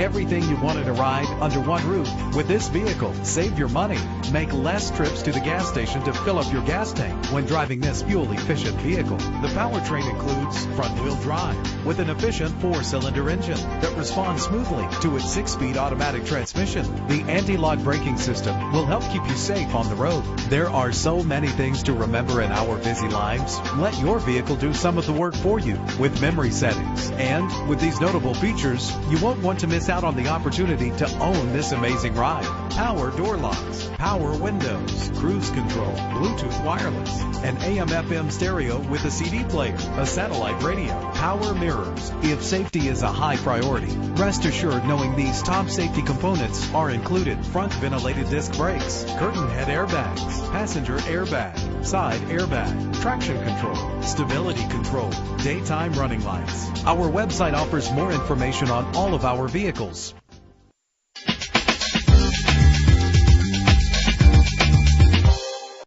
everything you wanted to ride under one roof. With this vehicle, save your money. Make less trips to the gas station to fill up your gas tank when driving this fuel-efficient vehicle. The powertrain includes front-wheel drive with an efficient 4-cylinder engine that responds smoothly to its 6-speed automatic transmission. The anti-lock braking system will help keep you safe on the road. There are so many things to remember in our busy lives. Let your vehicle do some of the work for you with memory settings. And with these notable features, you won't want to miss out on the opportunity to own this amazing ride. Power door locks, power windows, cruise control, Bluetooth wireless, an AM/FM stereo with a CD player, a satellite radio, power mirrors. If safety is a high priority, rest assured knowing these top safety components are included: front ventilated disc brakes, curtain head airbags, passenger airbag, side airbag, traction control, stability control, daytime running lights. Our website offers more information on all of our vehicles.